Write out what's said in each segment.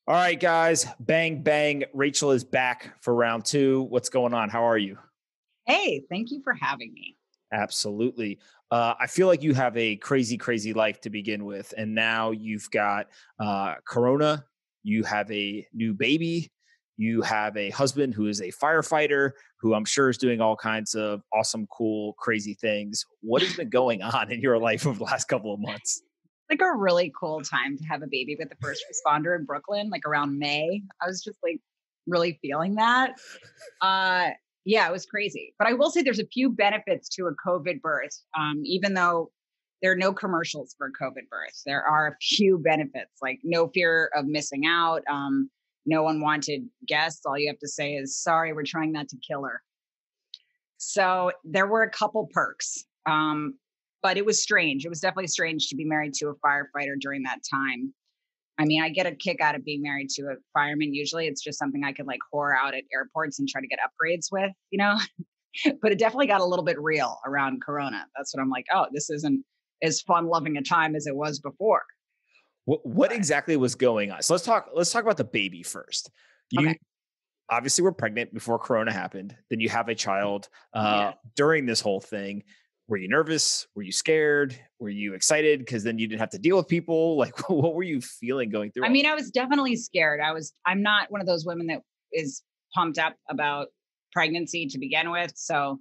All right, guys, bang, bang. Rachel is back for round two. What's going on? How are you? Hey, thank you for having me. Absolutely. I feel like you have a crazy, crazy life to begin with. And now you've got Corona, you have a new baby, you have a husband who is a firefighter, who I'm sure is doing all kinds of awesome, cool, crazy things. What has been going on in your life over the last couple of months? Like a really cool time to have a baby with the first responder in Brooklyn, like around May. I was just like really feeling that. Uh yeah, it was crazy. But I will say there's a few benefits to a COVID birth. Even though there are no commercials for COVID birth, there are a few benefits, like no fear of missing out. No unwanted guests. All you have to say is, sorry, we're trying not to kill her. So there were a couple perks. But it was strange. It was definitely strange to be married to a firefighter during that time. I mean, I get a kick out of being married to a fireman. Usually it's just something I could like whore out at airports and try to get upgrades with, you know? But it definitely got a little bit real around Corona. That's what I'm like, oh, this isn't as fun loving a time as it was before. What But exactly was going on? So let's talk about the baby first. You okay. obviously were pregnant before Corona happened. Then you have a child Yeah. during this whole thing. Were you nervous? Were you scared? Were you excited? Because then you didn't have to deal with people. Like, what were you feeling going through I all mean, I was definitely scared. I'm not one of those women that is pumped up about pregnancy to begin with. So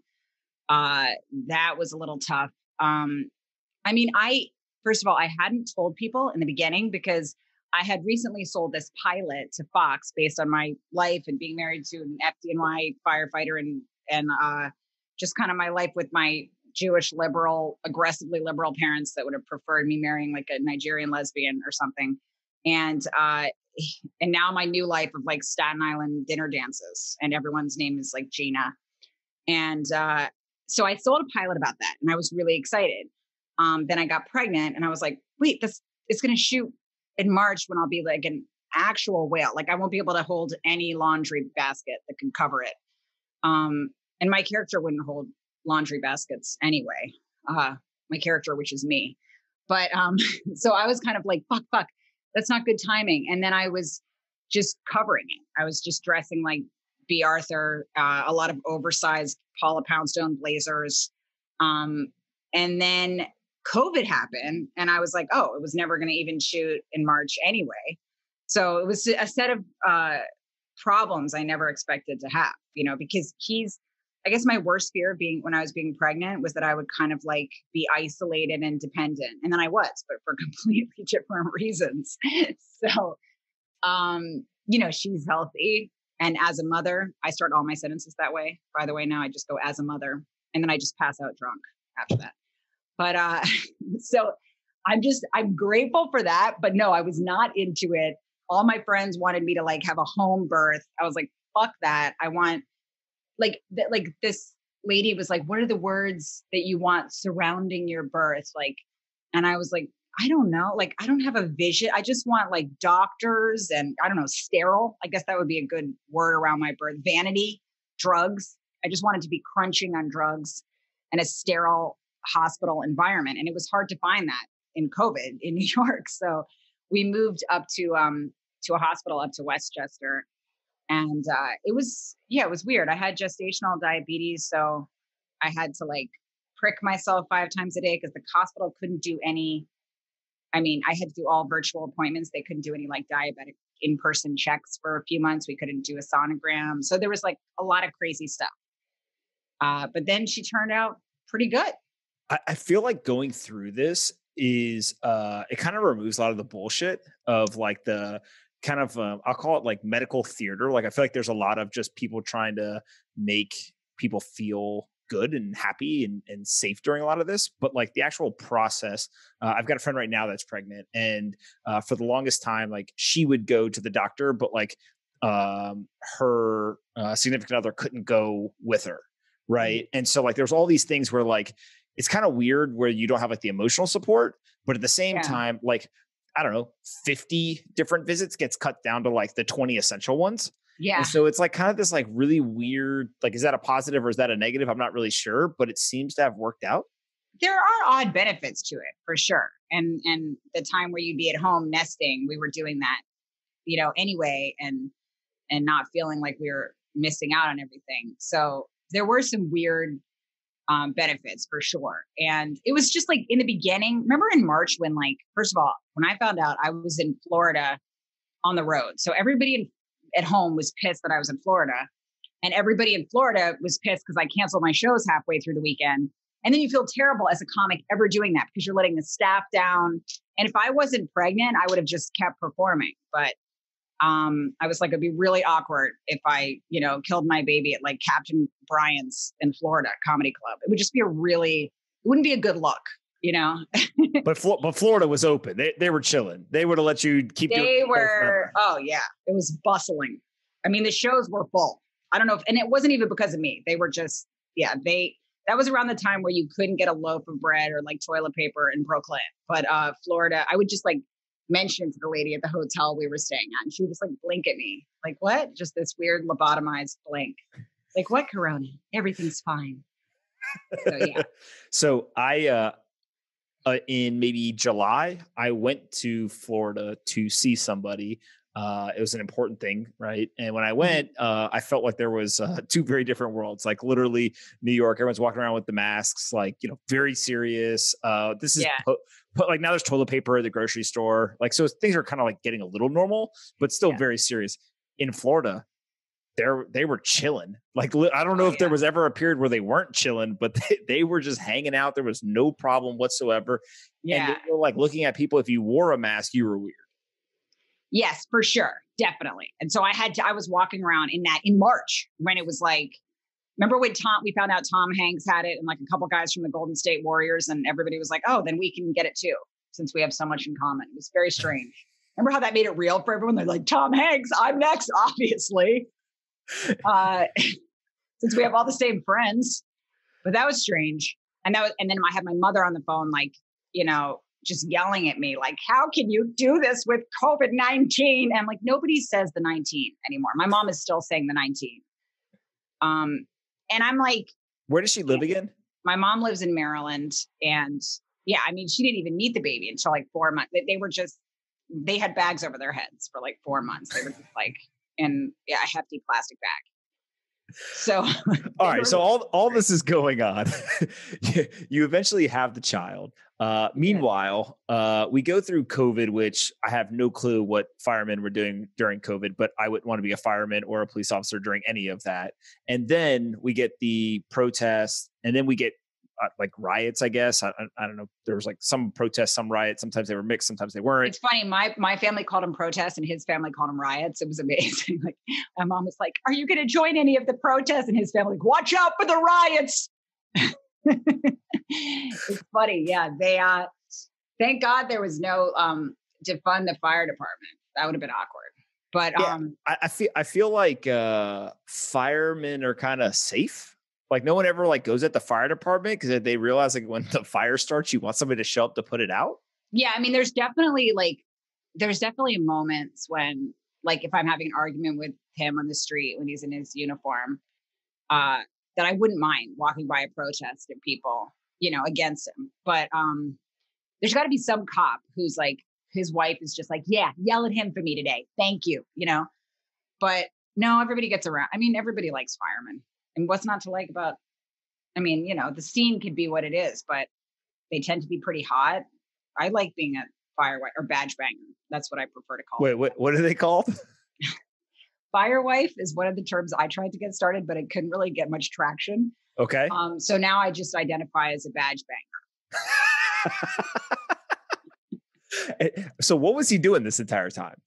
uh that was a little tough. I mean, I first of all, I hadn't told people in the beginning because I had recently sold this pilot to Fox based on my life and being married to an FDNY firefighter and just kind of my life with my Jewish liberal, aggressively liberal parents that would have preferred me marrying like a Nigerian lesbian or something. And and now my new life of like Staten Island dinner dances and everyone's name is like Gina. And so I sold a pilot about that and I was really excited. Then I got pregnant and I was like, wait, this it's going to shoot in March when I'll be like an actual whale. Like I won't be able to hold any laundry basket that can cover it. And my character wouldn't hold laundry baskets anyway. My character, which is me. But so I was kind of like, fuck, that's not good timing. And then I was just covering it. I was just dressing like B. Arthur, a lot of oversized Paula Poundstone blazers. Um, and then COVID happened, and I was like, oh, it was never going to even shoot in March anyway. So it was a set of problems I never expected to have, because I guess my worst fear being when I was being pregnant was that I would kind of like be isolated and dependent. And then I was, but for completely different reasons. So, she's healthy. And as a mother, I start all my sentences that way. By the way, now I just go as a mother and then I just pass out drunk after that. But so I'm grateful for that. But no, I was not into it. All my friends wanted me to like have a home birth. I was like, fuck that. I want like this lady was like, what are the words that you want surrounding your birth? Like, and I was like, I don't know. Like, I don't have a vision. I just want like doctors and I don't know, sterile. I guess that would be a good word around my birth. Vanity, drugs. I just wanted to be crunching on drugs and a sterile hospital environment. And it was hard to find that in COVID in New York. So we moved up to a hospital up to Westchester. And it was weird. I had gestational diabetes. So I had to like prick myself 5 times a day because the hospital couldn't do any. I mean, I had to do all virtual appointments. They couldn't do any like diabetic in-person checks for a few months. We couldn't do a sonogram. So there was like a lot of crazy stuff. But then she turned out pretty good. I feel like going through this is it kind of removes a lot of the bullshit of like the kind of I'll call it like medical theater. Like I feel like there's a lot of just people trying to make people feel good and happy and safe during a lot of this, but like the actual process. I've got a friend right now that's pregnant, and for the longest time, like she would go to the doctor, but like her significant other couldn't go with her, right? And so like there's all these things where like it's kind of weird where you don't have like the emotional support, but at the same Yeah. time, like I don't know, 50 different visits gets cut down to like the 20 essential ones. And Yeah. so it's like kind of this like really weird, like, is that a positive or is that a negative? I'm not really sure, but it seems to have worked out. There are odd benefits to it for sure. And the time where you'd be at home nesting, we were doing that anyway, and not feeling like we were missing out on everything. So there were some weird benefits for sure. And it was just like in the beginning, remember in March when first of all, when I found out I was in Florida on the road. So everybody at home was pissed that I was in Florida, and everybody in Florida was pissed because I canceled my shows halfway through the weekend. And then you feel terrible as a comic ever doing that because you're letting the staff down. And if I wasn't pregnant, I would have just kept performing. But I was like, it'd be really awkward if I, killed my baby at Captain Brian's in Florida Comedy Club. It would just be it wouldn't be a good look, But Florida was open. They were chilling. They would have let you keep doing it. They were, oh yeah, it was bustling. I mean, the shows were full. I don't know and it wasn't even because of me. They were just, that was around the time where you couldn't get a loaf of bread or toilet paper in Brooklyn. But Florida, I would just mention to the lady at the hotel we were staying at, and she would just blink at me. Like, what? Just this weird lobotomized blink. Like, what, Corona? Everything's fine. So yeah. So I in maybe July, I went to Florida to see somebody. It was an important thing, right? And when I went, I felt like there was two very different worlds. Like literally, New York, everyone's walking around with the masks, very serious. This is now there's toilet paper at the grocery store. So things are kind of getting a little normal, but still very serious. In Florida, they were chilling. I don't know if there was ever a period where they weren't chilling, but they were just hanging out. There was no problem whatsoever. Yeah. And they were looking at people. If you wore a mask, you were weird. Yes, for sure. Definitely. And so I was walking around in March when it was remember when we found out Tom Hanks had it and a couple guys from the Golden State Warriors, and everybody was like, oh, then we can get it too, since we have so much in common. It was very strange. Remember how that made it real for everyone? They're like, Tom Hanks, I'm next, obviously. Since we have all the same friends. But that was strange. And then I had my mother on the phone, just yelling at me, how can you do this with COVID-19? And nobody says the 19 anymore. My mom is still saying the 19. And I'm where does she live again? My mom lives in Maryland. And she didn't even meet the baby until 4 months. They had bags over their heads for 4 months. They were just in a hefty plastic bag. So, all right. So all this is going on. You eventually have the child. Meanwhile, we go through COVID, which I have no clue what firemen were doing during COVID, but I wouldn't want to be a fireman or a police officer during any of that. And then we get the protests, and then we get riots, I guess. I don't know. There was some protests, some riots. Sometimes they were mixed. Sometimes they weren't. It's funny. My family called them protests and his family called them riots. It was amazing. My mom was like, are you going to join any of the protests? And his family, watch out for the riots. It's funny. Yeah. They, thank God there was no, defund the fire department. That would have been awkward. But, I feel like, firemen are kind of safe. No one ever goes at the fire department because they realize when the fire starts, you want somebody to show up to put it out. Yeah. I mean, there's definitely moments when if I'm having an argument with him on the street when he's in his uniform, that I wouldn't mind walking by a protest of people, against him. But there's got to be some cop who's his wife is just yeah, yell at him for me today. Thank you. But no, everybody gets around. I mean, everybody likes firemen. And what's not to like about, the scene could be what it is, but they tend to be pretty hot. I like being a firewife or badge banger. That's what I prefer to call it. Wait, what are they called? Firewife is one of the terms I tried to get started, but it couldn't really get much traction. Okay. So now I just identify as a badge banger. So what was he doing this entire time?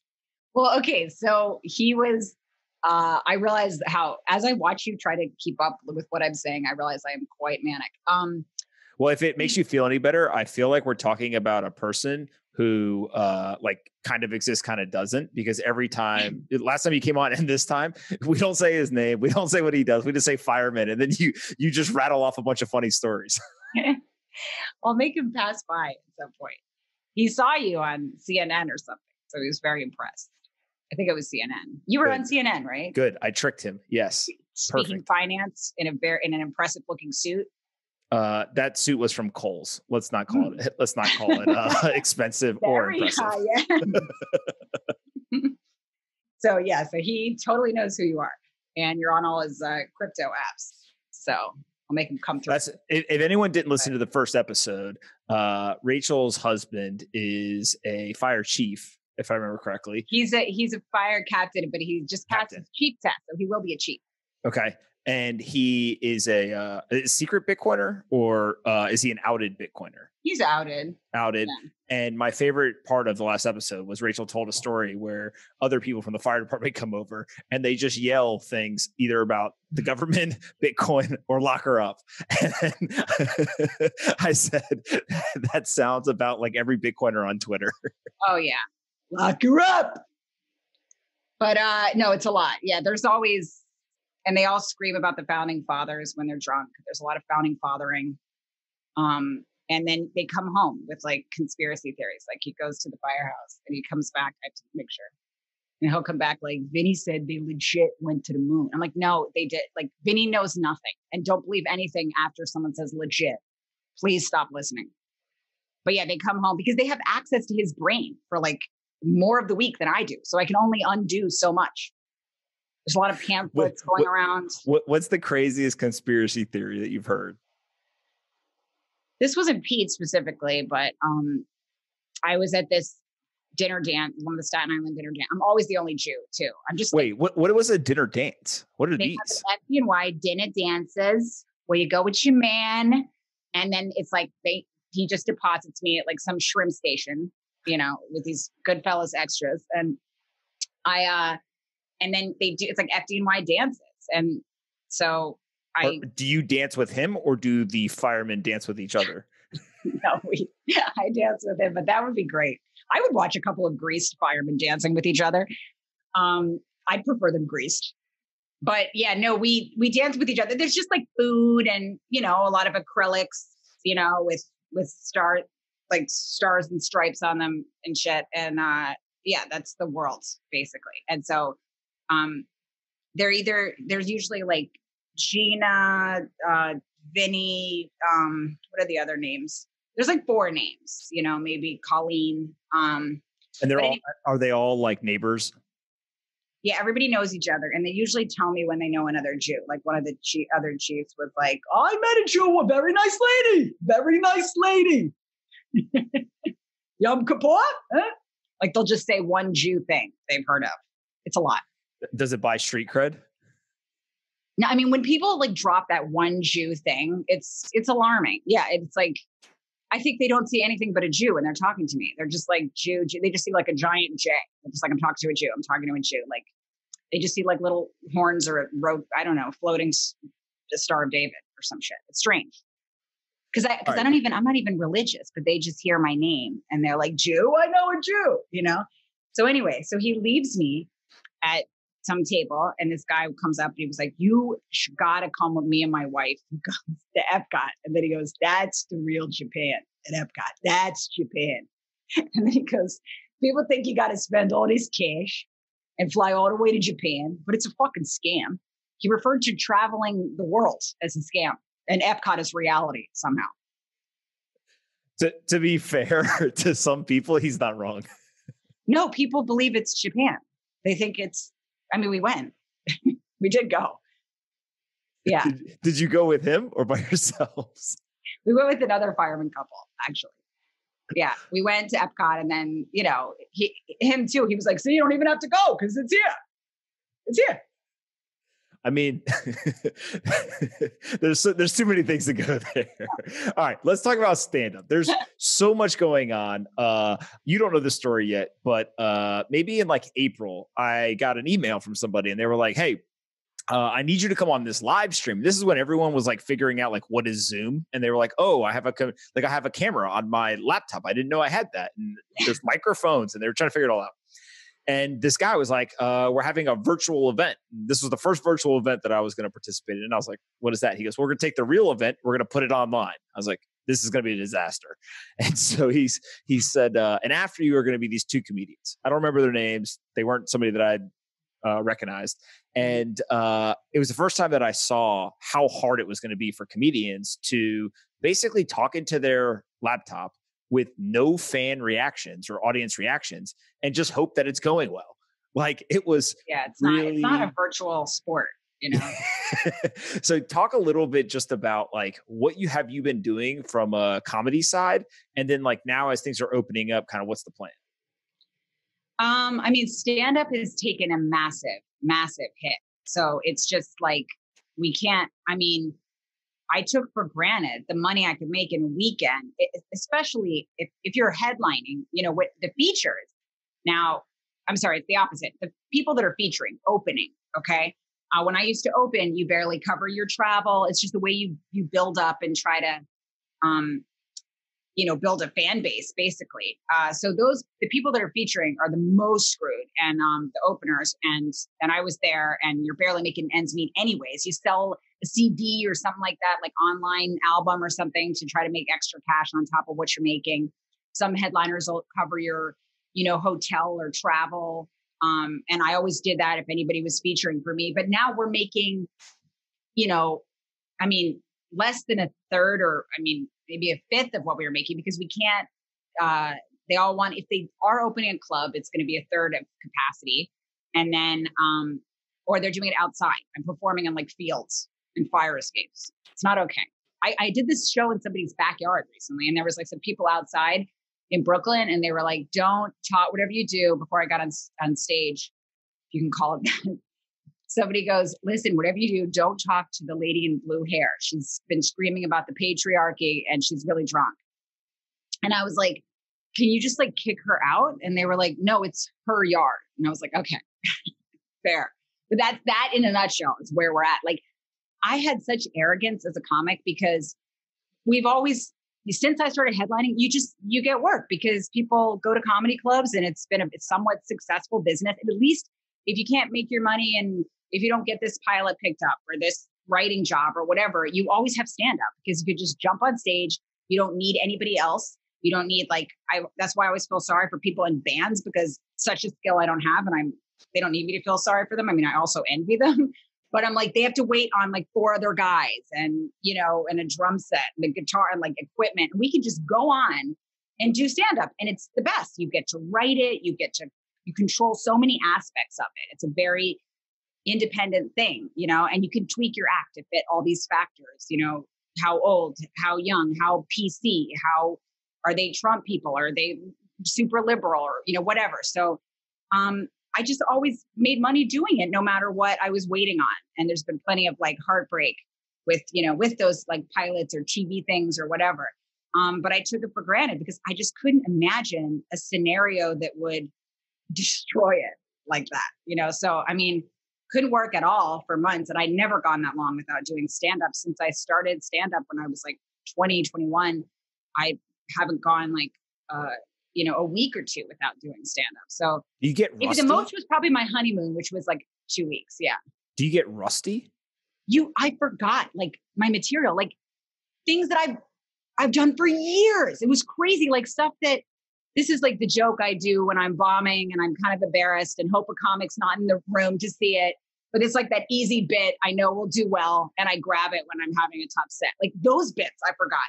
Well, okay. So he was, I realized as I watch you try to keep up with what I'm saying, I realize I am quite manic. Well, if it makes you feel any better, I feel like we're talking about a person who kind of exists, kind of doesn't, because every time, last time he came on and this time, we don't say his name. We don't say what he does. We just say fireman. And then you just rattle off a bunch of funny stories. I'll make him pass by at some point. He saw you on CNN or something. So he was very impressed. I think it was CNN. You were on CNN, right? Good. I tricked him. Yes. Speaking finance in an impressive looking suit. That suit was from Kohl's. Let's not call it expensive or impressive. So yeah, so he totally knows who you are, and you're on all his crypto apps. So I'll make him come through. That's if anyone didn't listen to the first episode, Rachel's husband is a fire chief, if I remember correctly. He's a fire captain, but he just passed his chief test, so he will be a chief. Okay. And he is a secret Bitcoiner, or is he an outed Bitcoiner? He's outed. Outed. Yeah. And my favorite part of the last episode was Rachel told a story where other people from the fire department come over and they just yell things either about the government, Bitcoin, or lock her up. And I said, that sounds about like every Bitcoiner on Twitter. Oh, yeah. Lock her up. But no, it's a lot. Yeah, there's always... And they all scream about the founding fathers when they're drunk. There's a lot of founding fathering. And then they come home with like conspiracy theories. Like he goes to the firehouse and he comes back. I have to make sure. And he'll come back like, Vinny said they legit went to the moon. I'm like, no, they did. Like Vinny knows nothing. And don't believe anything after someone says legit. Please stop listening. But yeah, they come home because they have access to his brain for like more of the week than I do. So I can only undo so much. There's a lot of pamphlets going around. What's the craziest conspiracy theory that you've heard? This wasn't Pete specifically, but I was at this dinner dance, one of the Staten Island dinner dance. I'm always the only Jew too. I'm just wait. What was a dinner dance? What are these? Have the FDNY dinner dances where you go with your man, and then it's like he just deposits me at like some shrimp station, with these Goodfellas extras, and and then they do, it's like FDNY dances. And so do you dance with him or do the firemen dance with each other? No, I dance with him, but that would be great. I would watch a couple of greased firemen dancing with each other. I'd prefer them greased, but yeah, no, we dance with each other. There's just like food and, a lot of acrylics, with stars and stripes on them and shit. And, yeah, that's the world basically. And so, there's usually like Gina, Vinny, what are the other names? There's like 4 names, maybe Colleen. And are they all like neighbors? Yeah, everybody knows each other. And they usually tell me when they know another Jew. Like one of the other chiefs was like, I met a Jew, a very nice lady. Yom Kippur? Huh? Like they'll just say one Jew thing they've heard of. It's a lot. Does it buy street cred? No, I mean, when people like drop that one Jew thing, it's alarming. Yeah, it's like, I think they don't see anything but a Jew when they're talking to me. They're just like Jew. They just see like a giant J. They're just like, I'm talking to a Jew. I'm talking to a Jew. Like they just see like little horns or a rope, I don't know, floating the Star of David or some shit. It's strange. Because I'm not even religious, but they just hear my name and they're like, Jew, I know a Jew, So anyway, so he leaves me at some table and this guy comes up and he was like, you gotta come with me and my wife. He goes to Epcot. And then he goes, that's the real Japan at Epcot. That's Japan. And then he goes, people think you got to spend all this cash and fly all the way to Japan, but it's a fucking scam. He referred to traveling the world as a scam and Epcot is reality somehow. To be fair to some people, he's not wrong. No, people believe it's Japan. They think we went. We did go. Yeah. Did you go with him or by yourselves? We went with another fireman couple, actually. Yeah. We went to Epcot and then, him too. He was like, so you don't even have to go because it's here. It's here. I mean, there's too many things to go there. All right, let's talk about stand-up. There's so much going on. You don't know this story yet, but maybe in like April, I got an email from somebody and they were like, hey, I need you to come on this live stream. This is when everyone was like figuring out like, what is Zoom? And they were like, oh, I have a camera on my laptop. I didn't know I had that. And there's microphones and they were trying to figure it all out. And this guy was like, we're having a virtual event. This was the first virtual event that I was going to participate in. And I was like, what is that? He goes, we're going to take the real event. We're going to put it online. I was like, this is going to be a disaster. And so he said, and after you are going to be these 2 comedians. I don't remember their names. They weren't somebody that I'd recognized. And it was the first time that I saw how hard it was going to be for comedians to basically talk into their laptop with no fan reactions or audience reactions and just hope that it's going well, Like it was Yeah, it's not a really. virtual sport, you know. So talk a little bit just about like what you been doing from a comedy side, and then like now as things are opening up, kind of what's the plan? I mean, stand up has taken a massive, massive hit. So it's just like we can't. I mean, I took for granted the money I could make in a weekend, especially if you're headlining, you know, with the features. Now, I'm sorry, it's the opposite. The people that are featuring, opening, okay? When I used to open, you barely cover your travel. It's just the way you build up and try to, um, you know, build a fan base, basically. So the people that are featuring are the most screwed, and the openers. And I was there, and you're barely making ends meet anyways. You sell a CD or something like that, like online album or something, to try to make extra cash on top of what you're making. Some headliners will cover your, you know, hotel or travel. And I always did that if anybody was featuring for me. But now we're making, you know, I mean, less than a third, or I mean, maybe a fifth of what we were making, because we can't, they all want, if they are opening a club, it's going to be a third of capacity. And then, or they're doing it outside. I'm performing in like fields and fire escapes. It's not okay. I did this show in somebody's backyard recently, and there was like some people outside in Brooklyn, and they were like, don't talk, whatever you do. Before I got on stage, if you can call it that, somebody goes, listen, whatever you do, don't talk to the lady in blue hair. She's been screaming about the patriarchy and she's really drunk. And I was like, can you just like kick her out? And they were like, no, it's her yard. And I was like, okay, fair. But that's that in a nutshell is where we're at. Like, I had such arrogance as a comic, because we've always, since I started headlining, you get work because people go to comedy clubs, and it's been a somewhat successful business. At least if you can't make your money, and if you don't get this pilot picked up or this writing job or whatever, you always have stand up, because you could just jump on stage. You don't need anybody else. You don't need that's why I always feel sorry for people in bands, because such a skill I don't have, and they don't need me to feel sorry for them. I mean, I also envy them, but I'm like, they have to wait on like 4 other guys, and, you know, and a drum set and a guitar and like equipment. We can just go on and do stand up, and it's the best. You get to write it. You control so many aspects of it. It's a very independent thing, you know, and you can tweak your act to fit all these factors, you know, how old, how young, how PC, how are they Trump people? Are they super liberal, or, you know, whatever. So, I just always made money doing it no matter what I was waiting on. And there's been plenty of like heartbreak with, you know, with those like pilots or TV things or whatever. But I took it for granted, because I just couldn't imagine a scenario that would destroy it like that, you know? So, I mean, couldn't work at all for months. And I'd never gone that long without doing stand-up. Since I started stand-up when I was like 20, 21, I haven't gone like, you know, a week or two without doing stand-up. So Do you get maybe rusty? the most was probably my honeymoon, which was like 2 weeks. Yeah. Do you get rusty? I forgot like my material, like things that I've done for years. It was crazy. Like stuff that, this is like the joke I do when I'm bombing and I'm kind of embarrassed and hope a comic's not in the room to see it. But it's like that easy bit I know will do well, and I grab it when I'm having a tough set. Like those bits I forgot.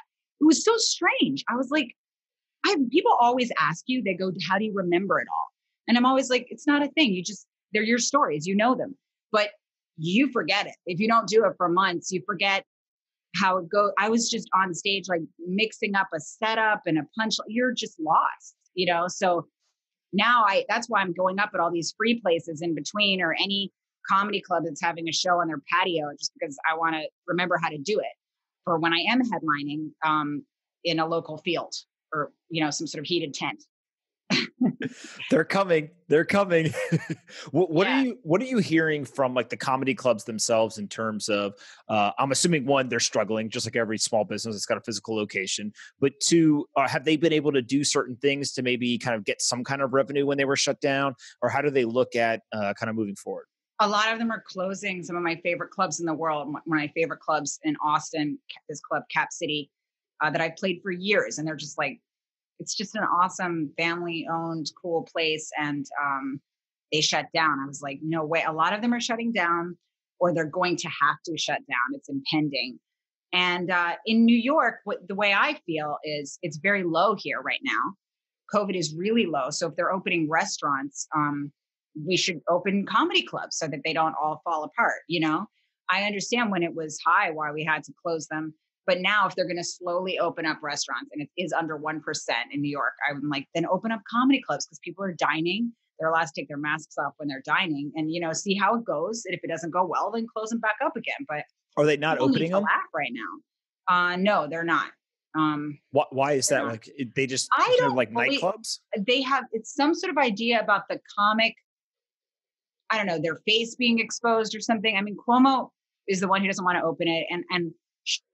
It was so strange. I was like, people always ask you, they go, how do you remember it all? And I'm always like, it's not a thing. They're your stories, you know them, but you forget it. If you don't do it for months, you forget how it goes. I was just on stage, like mixing up a setup and a punch. You're just lost, you know? So now that's why I'm going up at all these free places in between, or any comedy club that's having a show on their patio, just because I want to remember how to do it for when I am headlining in a local field, or, you know, some sort of heated tent. They're coming. They're coming. What Yeah. are you hearing from like the comedy clubs themselves in terms of, I'm assuming one, they're struggling just like every small business that's got a physical location, but two, have they been able to do certain things to maybe kind of get some kind of revenue when they were shut down, or how do they look at kind of moving forward? A lot of them are closing. Some of my favorite clubs in the world, one of my favorite clubs in Austin, this club, Cap City, that I've played for years. And they're just like, it's just an awesome family owned, cool place. And they shut down. I was like, no way. A lot of them are shutting down, or they're going to have to shut down. It's impending. And in New York, the way I feel is it's very low here right now. COVID is really low. So if they're opening restaurants, we should open comedy clubs so that they don't all fall apart. I understand when it was high why we had to close them. But now if they're going to slowly open up restaurants and it is under 1% in New York, I'm like, then open up comedy clubs because people are dining. They're allowed to take their masks off when they're dining and, see how it goes. And if it doesn't go well, then close them back up again. But are they not opening them? Laugh right now. No, they're not. Why is that? Not. Like they just like nightclubs? They have, it's some sort of idea about the comic, I don't know, their face being exposed or something. I mean, Cuomo is the one who doesn't want to open it. And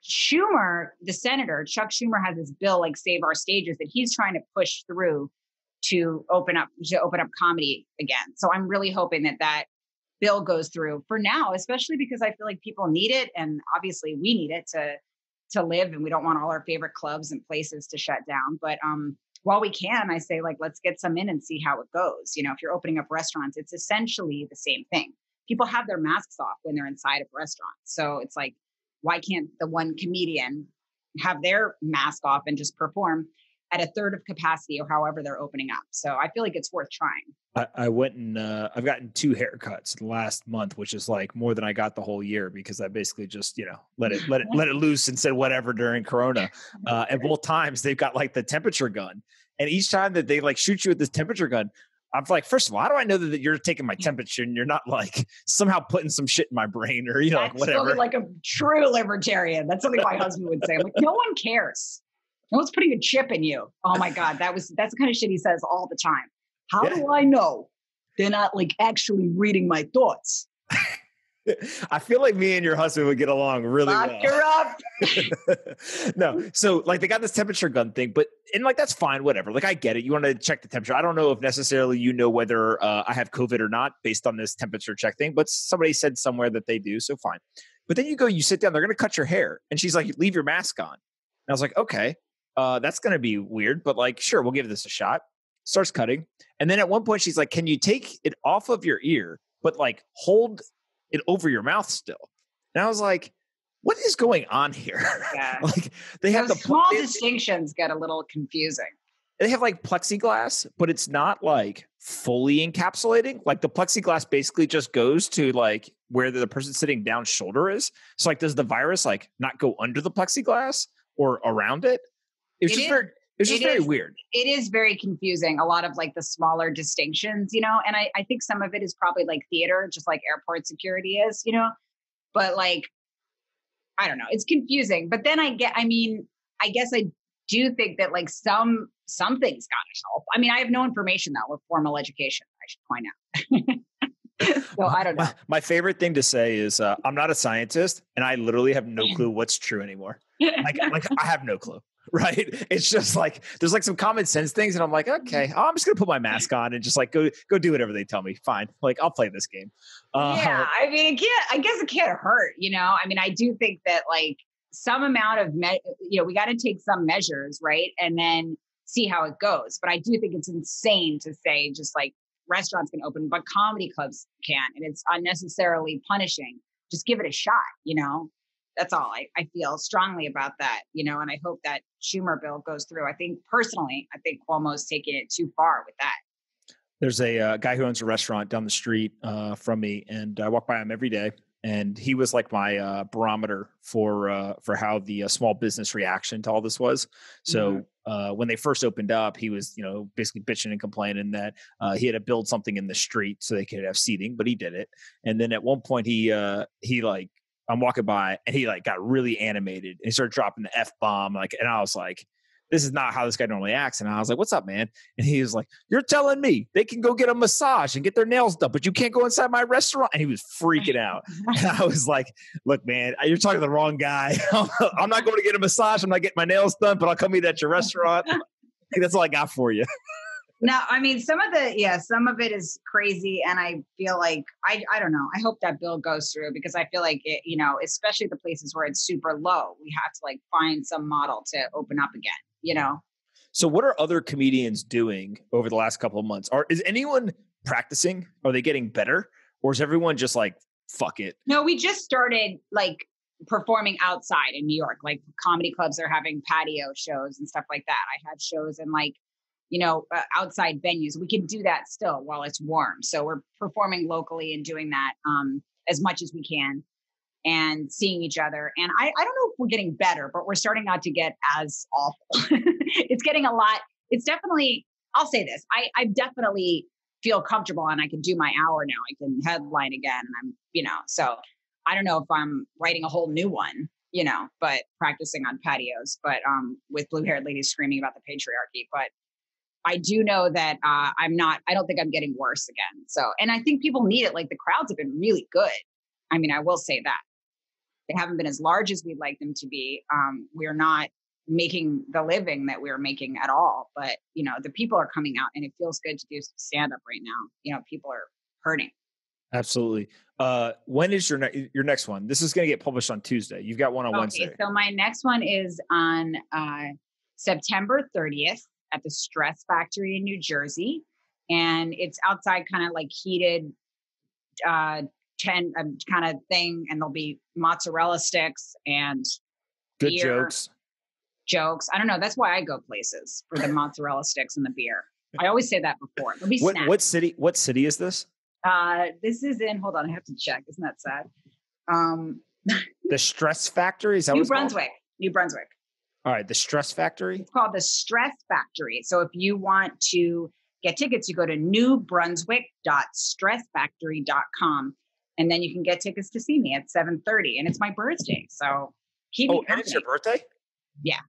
Schumer, the senator, Chuck Schumer has this bill like Save Our Stages that he's trying to push through to open up comedy again. So I'm really hoping that bill goes through for now, especially because I feel like people need it. And obviously we need it to live, and we don't want all our favorite clubs and places to shut down. But while we can, I say like, let's get some in and see how it goes. If you're opening up restaurants, it's essentially the same thing. People have their masks off when they're inside of restaurants. So it's like, why can't the one comedian have their mask off and just perform at a third of capacity or however they're opening up? So I feel like it's worth trying. I went and I've gotten 2 haircuts last month, which is like more than I got the whole year because I basically just, let it loose and said whatever during Corona. And both times they've got like the temperature gun. And each time that they like shoot you with this temperature gun, I'm like, first of all, how do I know that you're taking my temperature and you're not like somehow putting some shit in my brain or, like whatever. Like a true libertarian. That's something my husband would say. I'm like, no one cares. No one's putting a chip in you. Oh my God. That's the kind of shit he says all the time. How do I know they're not like actually reading my thoughts? I feel like me and your husband would get along really well. Lock her up. No. So like they got this temperature gun thing, and like, that's fine, whatever. Like I get it. You want to check the temperature. I don't know if necessarily, whether I have COVID or not based on this temperature check thing, but somebody said somewhere that they do. So fine. But then you sit down, they're going to cut your hair. And she's like, leave your mask on. And I was like, okay, that's going to be weird, but like, sure, we'll give this a shot. Starts cutting. And then at one point she's like, can you take it off of your ear, but like hold it over your mouth still? And I was like, what is going on here? Yeah. Like they have the small distinctions get a little confusing. They have like plexiglass, but it's not like fully encapsulating. Like the plexiglass basically just goes to like where the person sitting down shoulder is. So like, does the virus like not go under the plexiglass or around it? It's just very weird. It is very confusing. A lot of like the smaller distinctions, and I think some of it is probably like theater, just like airport security is, but like, I don't know, it's confusing. But then I guess I do think that like some things gotta help. I mean, I have no information though with formal education, I should point out. So I don't know. My favorite thing to say is I'm not a scientist and I literally have no clue what's true anymore. Like I have no clue. Right. It's just like, there's like some common sense things. And I'm like, okay, I'm just going to put my mask on and just like, go do whatever they tell me. Fine. Like I'll play this game. Yeah. I mean, I guess it can't hurt, I mean, I do think that like some amount of, we got to take some measures, right. And then see how it goes. But I do think it's insane to say just like restaurants can open, but comedy clubs can't. And it's unnecessarily punishing. Just give it a shot, That's all. I feel strongly about that, and I hope that Schumer bill goes through. I think Cuomo's taking it too far with that. There's a guy who owns a restaurant down the street from me, and I walk by him every day. And he was like my barometer for how the small business reaction to all this was. So when they first opened up, he was, basically bitching and complaining that he had to build something in the street so they could have seating, but he did it. And then at one point he like, I'm walking by and he like got really animated and he started dropping the F-bomb. And I was like, this is not how this guy normally acts. And I was like, what's up, man? And he was like, you're telling me they can go get a massage and get their nails done, but you can't go inside my restaurant? And he was freaking out. And I was like, look, man, you're talking to the wrong guy. I'm not going to get a massage. I'm not getting my nails done, but I'll come eat at your restaurant. I think that's all I got for you. No, I mean, some of it is crazy. And I feel like, I don't know. I hope that bill goes through because I feel like it, especially the places where it's super low, we have to like find some model to open up again, So what are other comedians doing over the last couple of months? Is anyone practicing? Are they getting better? Or is everyone just like, fuck it? No, we just started like performing outside in New York. Like comedy clubs are having patio shows and stuff like that. I had shows in like outside venues. We can do that still while it's warm. So we're performing locally and doing that as much as we can and seeing each other. And I don't know if we're getting better, but we're starting not to get as awful. It's getting a lot. It's definitely, I'll say this. I definitely feel comfortable and I can do my hour now. I can headline again. And so I don't know if I'm writing a whole new one, but practicing on patios, but with blue-haired ladies screaming about the patriarchy. But I do know that I don't think I'm getting worse again. So, and I think people need it. Like the crowds have been really good. I mean, I will say that they haven't been as large as we'd like them to be. We're not making the living that we're making at all, but the people are coming out and it feels good to do some stand-up right now. People are hurting. Absolutely. When is your next one? This is going to get published on Tuesday. You've got one on Wednesday. So my next one is on September 30th at the Stress Factory in New Jersey. And it's outside kind of like heated kind of thing. And there'll be mozzarella sticks and good beer. Jokes. I don't know. That's why I go places, for the mozzarella sticks and the beer. I always say that before. There'll be snacks. What city is this? This is hold on, I have to check. Isn't that sad? The Stress Factory? Is that New Brunswick. New Brunswick. All right. The Stress Factory? It's called the Stress Factory. So if you want to get tickets, you go to newbrunswick.stressfactory.com and then you can get tickets to see me at 7:30. And it's my birthday. So keep me company. And it's your birthday? Yeah.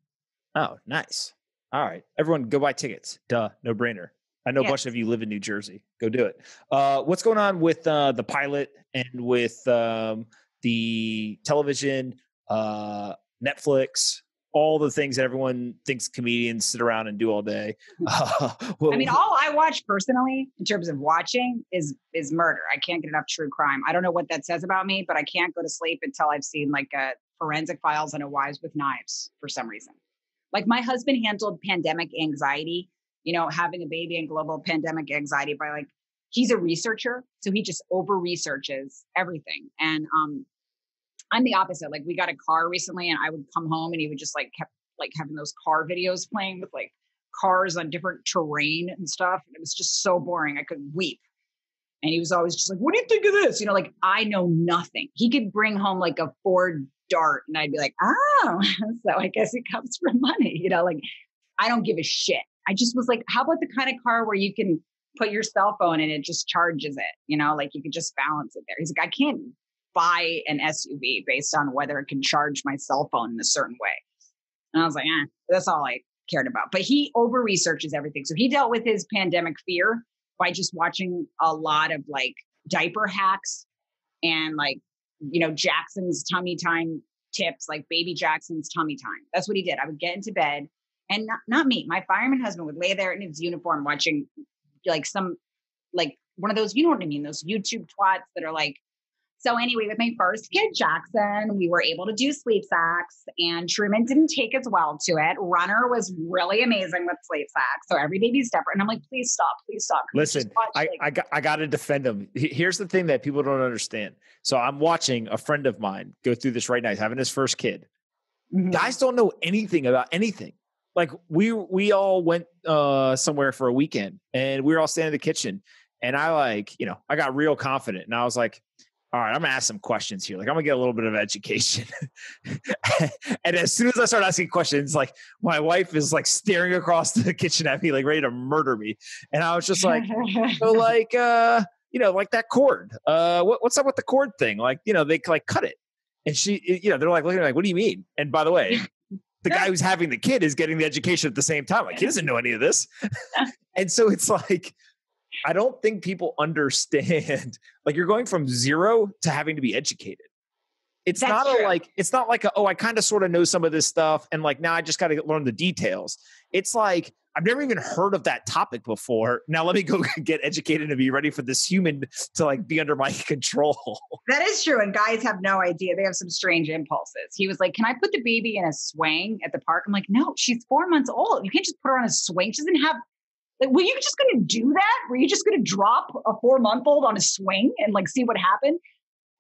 Oh, nice. All right. Everyone go buy tickets. Duh. No brainer. I know a bunch of you live in New Jersey. Go do it. What's going on with the pilot and with the television, Netflix, all the things that everyone thinks comedians sit around and do all day? All I watch personally in terms of watching is murder. I can't get enough true crime. I don't know what that says about me, but I can't go to sleep until I've seen like a Forensic Files and a Wives with Knives for some reason. Like my husband handled pandemic anxiety, having a baby and global pandemic anxiety by he's a researcher. So he just over researches everything. And I'm the opposite. Like we got a car recently and I would come home and he would just kept having those car videos playing with cars on different terrain and stuff. And it was just so boring. I could weep. And he was always just like, what do you think of this? I know nothing. He could bring home a Ford Dart and I'd be like, oh, so I guess it comes from money. I don't give a shit. I just was like, how about the kind of car where you can put your cell phone and it just charges it? You can just balance it there. He's like, I can't buy an SUV based on whether it can charge my cell phone in a certain way. And I was like, that's all I cared about. But he over researches everything. So he dealt with his pandemic fear by just watching a lot of diaper hacks and Jackson's tummy time tips, like baby Jackson's tummy time. That's what he did. I would get into bed and not me. My fireman husband would lay there in his uniform watching some one of those, you know what I mean? Those YouTube twats that are so anyway, with my first kid, Jackson, we were able to do sleep sacks and Truman didn't take as well to it. Runner was really amazing with sleep sacks. So every baby's different. And I'm like, please stop. Listen, I got to defend him. Here's the thing that people don't understand. So I'm watching a friend of mine go through this right now. He's having his first kid. Mm-hmm. Guys don't know anything about anything. We all went somewhere for a weekend and we were all standing in the kitchen and I I got real confident and I was like, all right, I'm going to ask some questions here. I'm going to get a little bit of education. And as soon as I start asking questions, my wife is staring across the kitchen at me, ready to murder me. And I was just like, so that cord, what's up with the cord thing? They cut it. And she, they're looking what do you mean? And by the way, the guy who's having the kid is getting the education at the same time. He doesn't know any of this. And so it's I don't think people understand, you're going from zero to having to be educated. It's That's not true. It's not I kind of sort of know some of this stuff. And now I just got to learn the details. It's I've never even heard of that topic before. Now let me go get educated and be ready for this human to be under my control. That is true. And guys have no idea. They have some strange impulses. He was like, can I put the baby in a swing at the park? I'm like, no, she's 4 months old. You can't just put her on a swing. She doesn't have, were you just going to do that? Were you just going to drop a 4-month-old on a swing and see what happened?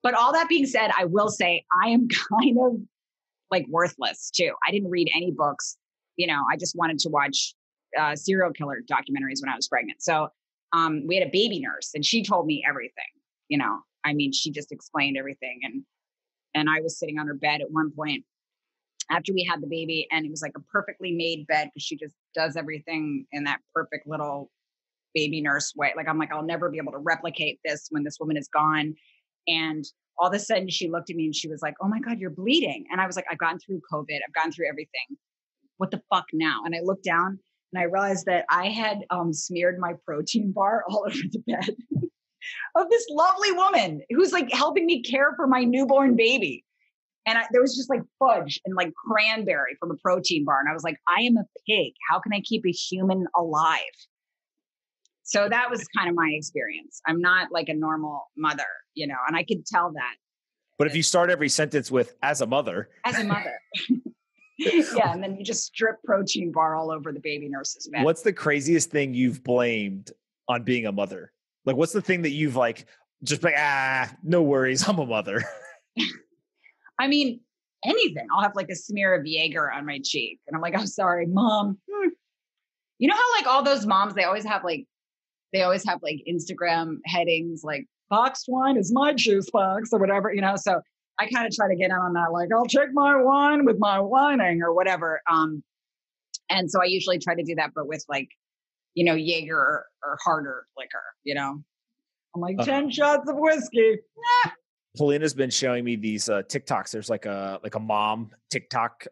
But all that being said, I will say I am kind of worthless too. I didn't read any books. I just wanted to watch serial killer documentaries when I was pregnant. So we had a baby nurse and she told me everything, I mean, she just explained everything. And I was sitting on her bed at one point after we had the baby, and it was like a perfectly made bed because she just does everything in that perfect little baby nurse way. Like, I'm like, I'll never be able to replicate this when this woman is gone. And all of a sudden she looked at me and she was like, oh my God, you're bleeding. And I was like, I've gone through COVID. I've gone through everything. What the fuck now? And I looked down and I realized that I had smeared my protein bar all over the bed of this lovely woman who's like helping me care for my newborn baby. And there was just like fudge and like cranberry from a protein bar. And I was like, I am a pig. How can I keep a human alive? So that was kind of my experience. I'm not like a normal mother, and I could tell that. But if you start every sentence with as a mother. Yeah. And then you just strip protein bar all over the baby nurse's bed. What's the craziest thing you've blamed on being a mother? Like, what's the thing that you've like, just like, no worries, I'm a mother. I mean, anything. I'll have like a smear of Jaeger on my cheek. And I'm like, I'm sorry, Mom. You know how like all those moms, they always have like Instagram headings, like boxed wine is my juice box or whatever, So I kind of try to get in on that, like, I'll take my wine with my whining or whatever. And so I usually try to do that, but with like, Jaeger or harder liquor, I'm like 10 shots of whiskey. Paulina's been showing me these TikToks. There's like a mom TikTok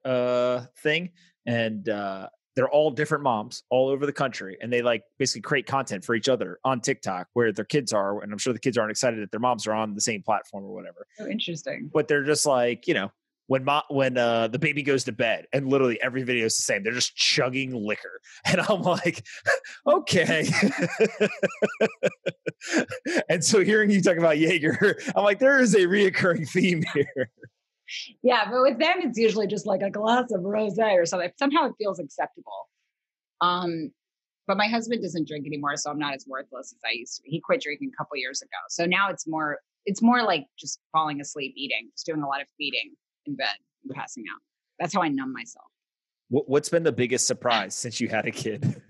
thing. And they're all different moms all over the country. And they like basically create content for each other on TikTok where their kids are. And I'm sure the kids aren't excited that their moms are on the same platform or whatever. Oh, interesting. But they're just like, when the baby goes to bed, and literally every video is the same. They're just chugging liquor. And I'm like, okay. And so hearing you talk about Jaeger, I'm like, there is a reoccurring theme here. Yeah, but with them, it's usually just like a glass of rosé or something. Somehow it feels acceptable. But my husband doesn't drink anymore, so I'm not as worthless as I used to be. He quit drinking a couple years ago. So now it's more like just falling asleep, eating, just doing a lot of feeding in bed and passing out. That's how I numb myself. What's been the biggest surprise since you had a kid?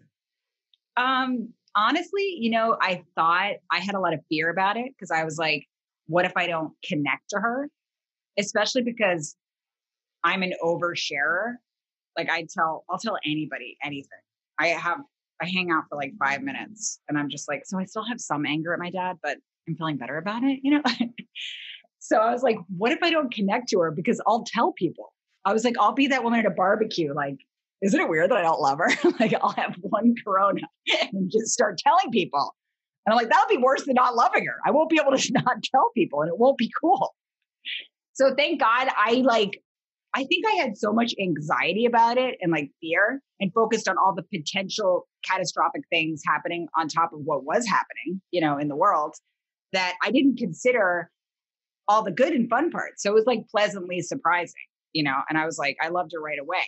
Honestly, I thought I had a lot of fear about it because I was like, what if I don't connect to her? Especially because I'm an oversharer. Like I'll tell anybody anything. I hang out for like 5 minutes and I'm just like, so I still have some anger at my dad, but I'm feeling better about it, So I was like, what if I don't connect to her? Because I'll tell people. I was like, I'll be that woman at a barbecue. Like, isn't it weird that I don't love her? Like I'll have one Corona and just start telling people. And I'm like, that'll be worse than not loving her. I won't be able to not tell people and it won't be cool. So thank God I think I had so much anxiety about it and like fear and focused on all the potential catastrophic things happening on top of what was happening, in the world, that I didn't consider all the good and fun parts. So it was like pleasantly surprising, and I was like, I loved her right away,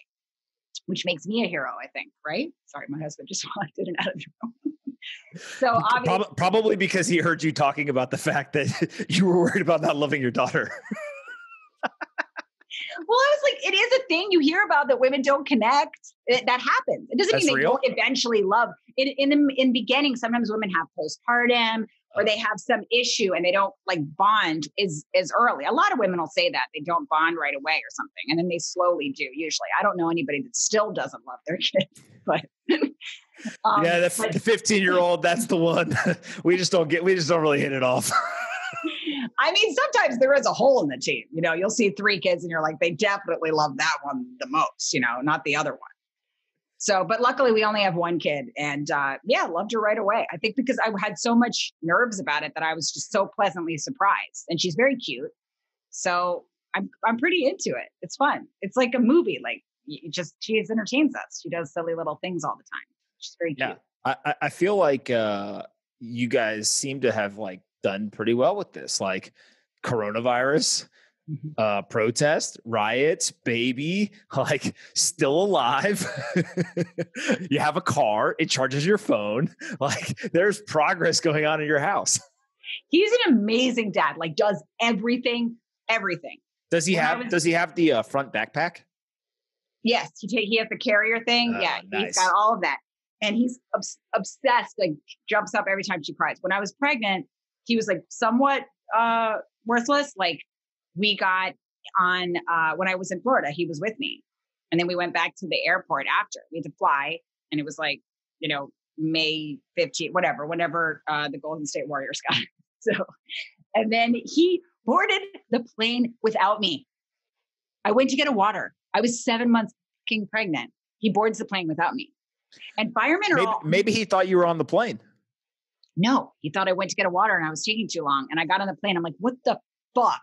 which makes me a hero, I think. Right. Sorry. My husband just walked in and out of the room. So obviously, probably because he heard you talking about the fact that you were worried about not loving your daughter. Well, I was like, it is a thing you hear about that women don't connect. That happens. It doesn't mean they don't eventually love. In beginning, sometimes women have postpartum or they have some issue and they don't like bond as early. A lot of women will say that they don't bond right away or something. And then they slowly do. Usually I don't know anybody that still doesn't love their kids, but yeah, the 15-year-old, that's the one. we just don't really hit it off. I mean, sometimes there is a hole in the team. You'll see 3 kids and you're like, they definitely love that one the most, not the other one. So, but luckily we only have 1 kid and loved her right away. I think because I had so much nerves about it that I was just so pleasantly surprised, and she's very cute. So I'm pretty into it. It's fun. It's like a movie. Like she entertains us. She does silly little things all the time. She's very cute. Yeah. I feel like you guys seem to have like done pretty well with this, like coronavirus, protest, riots, baby, like still alive. You have a car, it charges your phone. Like there's progress going on in your house. He's an amazing dad, like does everything. Does he have the front backpack? Yes. He has the carrier thing. Yeah. Nice. He's got all of that. And he's obsessed, like jumps up every time she cries. When I was pregnant, he was like somewhat worthless. Like we got on, when I was in Florida, he was with me. And then we went back to the airport after. We had to fly. And it was like, May 15th, whenever the Golden State Warriors got it. So, and then he boarded the plane without me. I went to get a water. I was 7 months fucking pregnant. He boards the plane without me. And firemen are maybe he thought you were on the plane. No, he thought I went to get a water and I was taking too long. And I got on the plane. I'm like, what the fuck?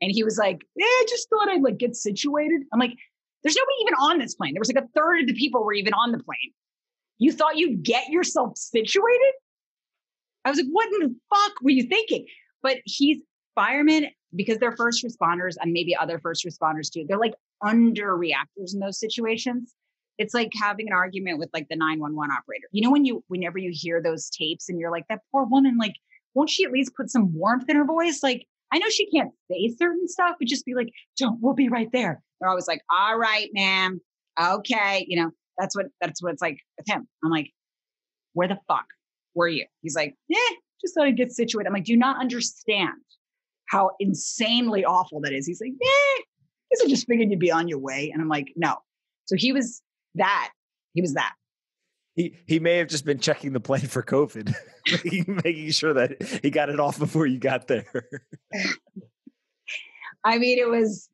And he was like, I just thought I'd like get situated. I'm like, there's nobody even on this plane. There was like a third of the people were even on the plane. You thought you'd get yourself situated? I was like, what in the fuck were you thinking? But he's firemen, because they're first responders and maybe other first responders too. They're like underreactors in those situations. It's like having an argument with like the 911 operator. Whenever you hear those tapes and you're like, that poor woman, like, won't she at least put some warmth in her voice? Like, I know she can't say certain stuff, but just be like, we'll be right there. They're always like, all right, ma'am. Okay. That's what it's like with him. I'm like, where the fuck were you? He's like, just thought I'd get situated. I'm like, do you not understand how insanely awful that is? He's like, guess I just figured you'd be on your way. And I'm like, no. So he was that. He may have just been checking the plane for COVID, making sure that he got it off before you got there. I mean, it was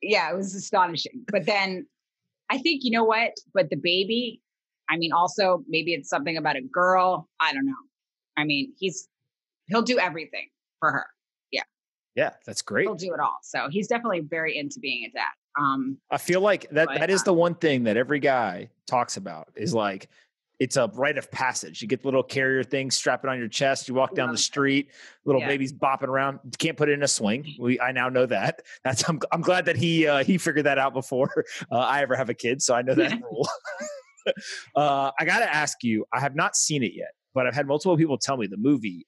astonishing. But then I think, you know what? But the baby, I mean, also maybe it's something about a girl. I don't know. I mean, he'll do everything for her. Yeah. Yeah, that's great. He'll do it all. So he's definitely very into being a dad. I feel like that is the one thing that every guy talks about is like, it's a rite of passage. You get the little carrier thing, strap it on your chest. You walk down the street, little baby's bopping around. You can't put it in a swing. I now know that. I'm glad that he figured that out before I ever have a kid. So I know that rule. I got to ask you, I have not seen it yet, but I've had multiple people tell me the movie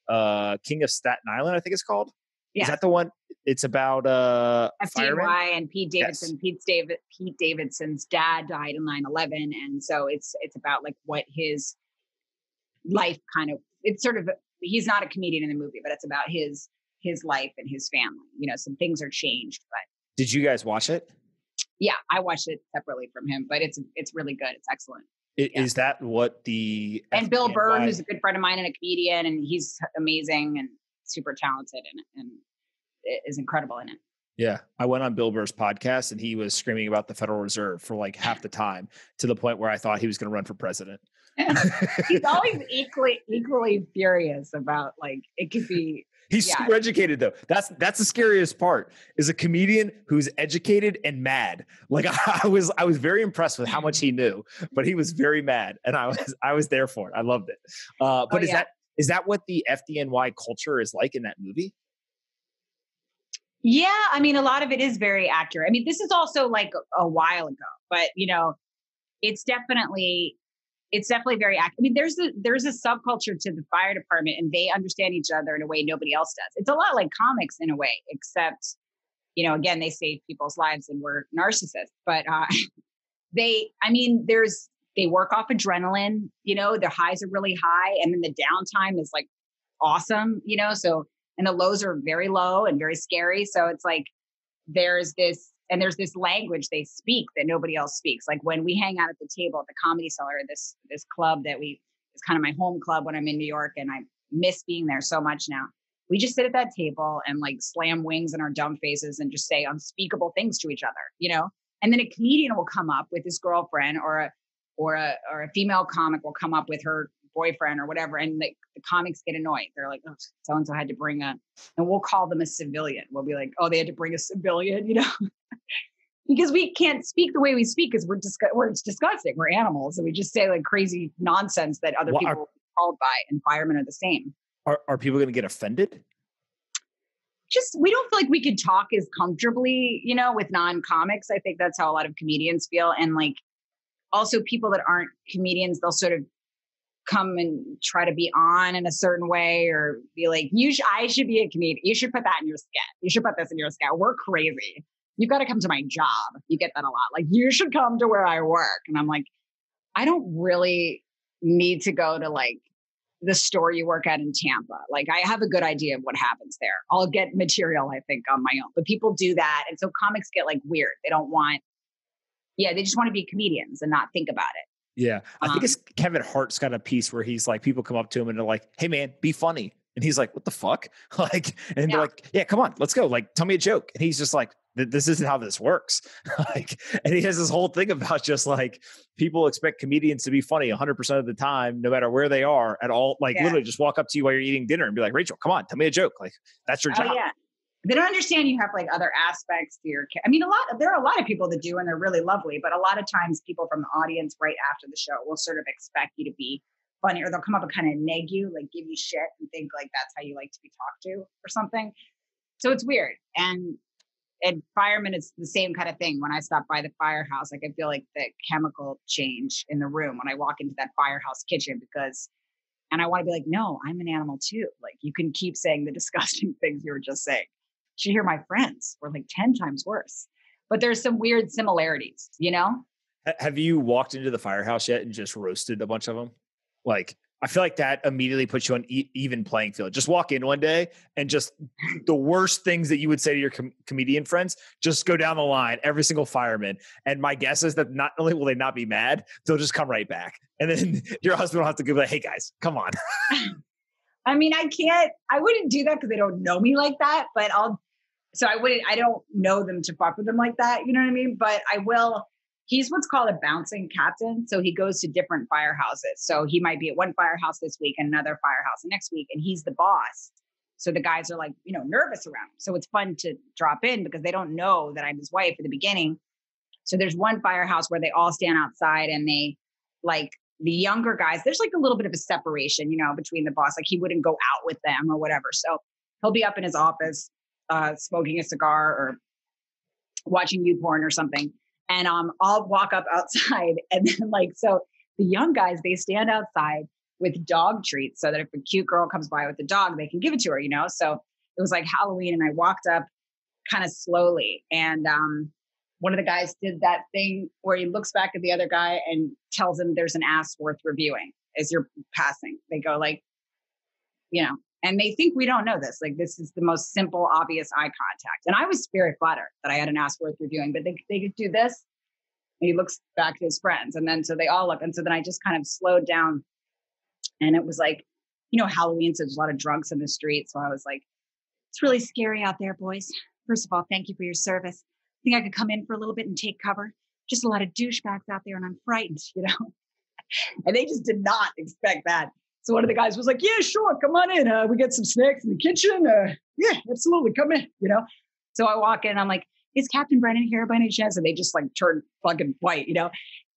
King of Staten Island, I think it's called. Yeah. Is that the one? It's about FDNY and Pete Davidson. Yes. Pete Davidson's dad died in 9/11, and so it's about like what his life kind of. It's sort of he's not a comedian in the movie, but it's about his life and his family. Some things are changed. But did you guys watch it? Yeah, I watched it separately from him, but it's really good. It's excellent. Is that what the and Bill Burr, who's a good friend of mine and a comedian, and he's amazing and super talented and is incredible in it. Yeah. I went on Bill Burr's podcast and he was screaming about the Federal Reserve for like half the time to the point where I thought he was going to run for president. He's always equally furious about like, it could be. He's super educated though. That's the scariest part is a comedian who's educated and mad. Like I was very impressed with how much he knew, but he was very mad and I was there for it. I loved it. But is that what the FDNY culture is like in that movie? Yeah, I mean, a lot of it is very accurate. I mean, this is also like a while ago, but it's definitely very accurate. I mean, there's a subculture to the fire department, and they understand each other in a way nobody else does. It's a lot like comics in a way, except again, they save people's lives and we're narcissists. But they work off adrenaline. Their highs are really high, and then the downtime is like awesome. So. And the lows are very low and very scary. So it's like, there's this language they speak that nobody else speaks. Like when we hang out at the table at the Comedy Cellar, this club it's kind of my home club when I'm in New York, and I miss being there so much now. We just sit at that table and like slam wings in our dumb faces and just say unspeakable things to each other, And then a comedian will come up with his girlfriend or a female comic will come up with her boyfriend or whatever, and the comics get annoyed. They're like, oh, so-and-so had to bring and we'll call them a civilian. We'll be like, oh, they had to bring a civilian, because we can't speak the way we speak because it's disgusting. We're animals, and we just say like crazy nonsense that other people are called by, and firemen are the same. Are people going to get offended? Just, we don't feel like we could talk as comfortably, with non-comics. I think that's how a lot of comedians feel. And like, also people that aren't comedians, they'll sort of come and try to be on in a certain way or be like, I should be a comedian. You should put that in your sketch. You should put this in your sketch. We're crazy. You've got to come to my job. You get that a lot. Like, you should come to where I work. And I'm like, I don't really need to go to like the store you work at in Tampa. Like I have a good idea of what happens there. I'll get material, I think, on my own, but people do that. And so comics get like weird. They don't want, they just want to be comedians and not think about it. Yeah. I think it's Kevin Hart's got a piece where he's like, people come up to him and they're like, hey man, be funny. And he's like, what the fuck? Like, and they're like, yeah, come on, let's go. Like, tell me a joke. And he's just like, this isn't how this works. Like, and he has this whole thing about just like, people expect comedians to be funny 100% of the time, no matter where they are at all. Like literally just walk up to you while you're eating dinner and be like, Rachel, come on, tell me a joke. Like that's your job. Yeah. They don't understand you have like other aspects to your, I mean, there are a lot of people that do, and they're really lovely, but a lot of times people from the audience right after the show will sort of expect you to be funny, or they'll come up and kind of neg you, like give you shit and think like that's how you like to be talked to or something. So it's weird. And firemen, it's the same kind of thing. When I stop by the firehouse, like I feel like the chemical change in the room when I walk into that firehouse kitchen, and I want to be like, no, I'm an animal too. Like you can keep saying the disgusting things you were just saying. You hear my friends were like 10 times worse, but there's some weird similarities, you know? Have you walked into the firehouse yet and just roasted a bunch of them? Like, I feel like that immediately puts you on even playing field. Just walk in one day and just the worst things that you would say to your comedian friends, just go down the line, every single fireman. And my guess is that not only will they not be mad, they'll just come right back. And then your husband will have to go like, hey guys, come on. I mean, I wouldn't do that because they don't know me like that, but I don't know them to fuck with them like that. You know what I mean? But I will. He's what's called a bouncing captain. So he goes to different firehouses. So he might be at one firehouse this week and another firehouse the next week, and he's the boss. So the guys are like, nervous around him. So it's fun to drop in because they don't know that I'm his wife at the beginning. So there's one firehouse where they all stand outside, and they like the younger guys, there's like a little bit of a separation, between the boss. Like he wouldn't go out with them or whatever. So he'll be up in his office, smoking a cigar or watching youth porn or something. And I'll walk up outside, and then so the young guys, they stand outside with dog treats so that if a cute girl comes by with a dog, they can give it to her, So it was like Halloween, and I walked up kind of slowly, and one of the guys did that thing where he looks back at the other guy and tells him there's an ass worth reviewing as you're passing. They go and they think we don't know this. Like this is the most simple, obvious eye contact. And I was very flattered that I had an ass worth reviewing, but they could do this. And he looks back to his friends. And then, so they all look. And so then I just kind of slowed down, and it was like, Halloween, so there's a lot of drunks in the street. So I was like, it's really scary out there, boys. First of all, thank you for your service. I think I could come in for a little bit and take cover. Just a lot of douchebags out there, and I'm frightened, And they just did not expect that. So one of the guys was like, yeah, sure, come on in. We got some snacks in the kitchen. Yeah, absolutely, come in, So I walk in, I'm like, is Captain Brennan here by any chance? And they just turn fucking white, And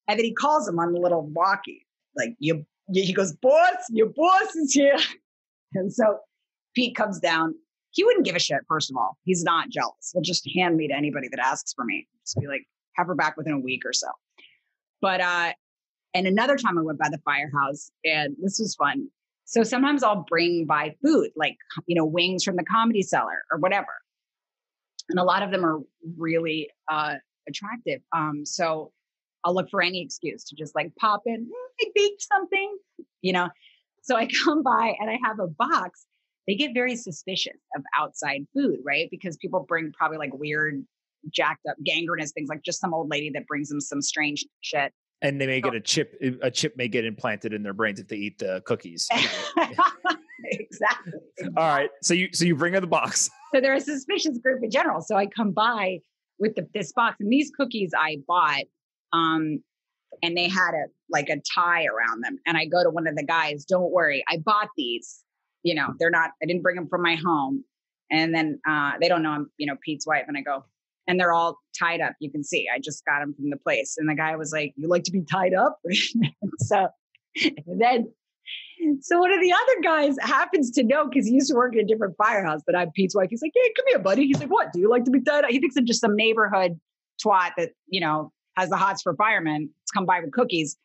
then he calls him on the little walkie, like, he goes, boss, your boss is here. And so Pete comes down. He wouldn't give a shit, first of all. He's not jealous. He'll just hand me to anybody that asks for me. Just be like, have her back within a week or so. But, and another time I went by the firehouse, and this was fun. So sometimes I'll bring by food, like, wings from the Comedy Cellar or whatever. And a lot of them are really attractive. So I'll look for any excuse to just pop in, I baked something, So I come by and I have a box. They get very suspicious of outside food, right? Because people bring probably weird, jacked up, gangrenous things, like just some old lady that brings them some strange shit. And they may get a chip may get implanted in their brains if they eat the cookies. Exactly. All right. So you bring her the box. So they're a suspicious group in general. So I come by with this box, and these cookies I bought, and they had a tie around them. And I go to one of the guys, don't worry, I bought these, they're not, I didn't bring them from my home. And then they don't know I'm, Pete's wife. And I go, and they're all tied up. You can see, I just got them from the place. And the guy was like, you like to be tied up? So one of the other guys happens to know, because he used to work in a different firehouse, that I'm Pete's wife. He's like, hey, come here, buddy. He's like, what? Do you like to be tied up? He thinks it's just some neighborhood twat that, has the hots for firemen. It's come by with cookies.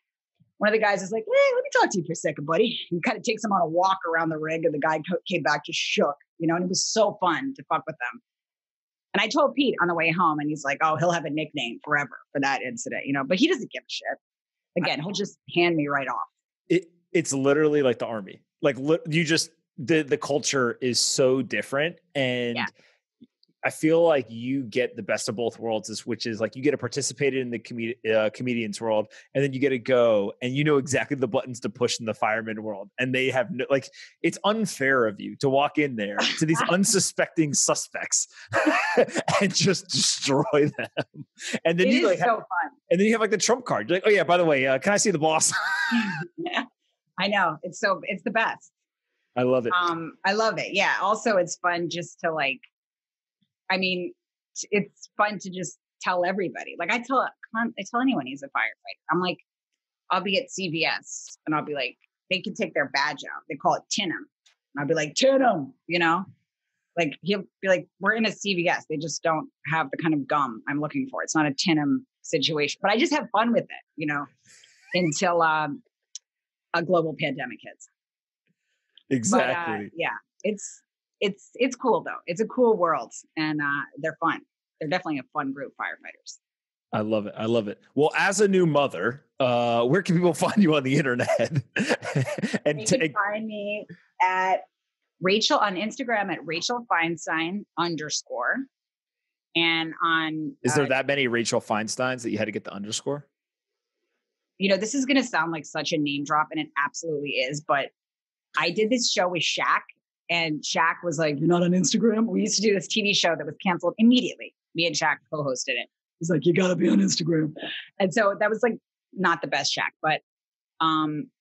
One of the guys is like, hey, let me talk to you for a second, buddy. He kind of takes him on a walk around the rig, and the guy came back just shook, and it was so fun to fuck with them. And I told Pete on the way home, and he's like, oh, he'll have a nickname forever for that incident, but he doesn't give a shit. Again, he'll just hand me right off. It's literally like the army. Like you just the culture is so different, and Yeah. I feel like you get the best of both worlds, which is like you get to participate in the comedian's world, and then you get to go and you know exactly the buttons to push in the fireman world, and they have no, like, it's unfair of you to walk in there to these unsuspecting suspects and just destroy them. And then It you is like, so fun. and then you have like the trump card. You're like, oh yeah, by the way, can I see the boss? Yeah, I know. It's the best. I love it. I love it. Yeah. Also, it's fun just to like, I mean, it's fun to just tell everybody. Like I tell anyone he's a firefighter. I'm like, I'll be at CVS and I'll be like, they can take their badge out. They call it tin 'em. And I'll be like, tin 'em, you know, like he'll be like, we're in a CVS. They just don't have the kind of gum I'm looking for. It's not a tin 'em situation, but I just have fun with it, you know, until a global pandemic hits. Exactly. But, yeah, it's cool though. It's a cool world, and they're fun. They're definitely a fun group, firefighters. I love it. I love it. Well, as a new mother, where can people find you on the internet? And you can find me at Rachel on Instagram at Rachel Feinstein _ and on. Is there that many Rachel Feinsteins that you had to get the underscore? You know, this is going to sound like such a name drop, and it absolutely is. But I did this show with Shaq. And Shaq was like, "You're not on Instagram?" We used to do this TV show that was canceled immediately. Me and Shaq co-hosted it. He's like, "You got to be on Instagram." And so that was like not the best Shaq, but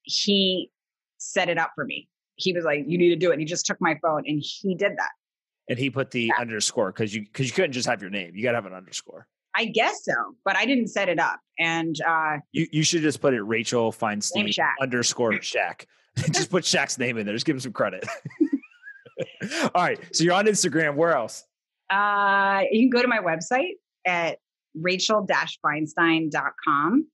he set it up for me. He was like, "You need to do it." And he just took my phone and he did that. And he put the underscore because you couldn't just have your name. You got to have an underscore. I guess so, but I didn't set it up. And you should just put it Rachel Feinstein _ Shaq. Just put Shaq's name in there. Just give him some credit. All right. So you're on Instagram. Where else? You can go to my website at rachel-feinstein.com.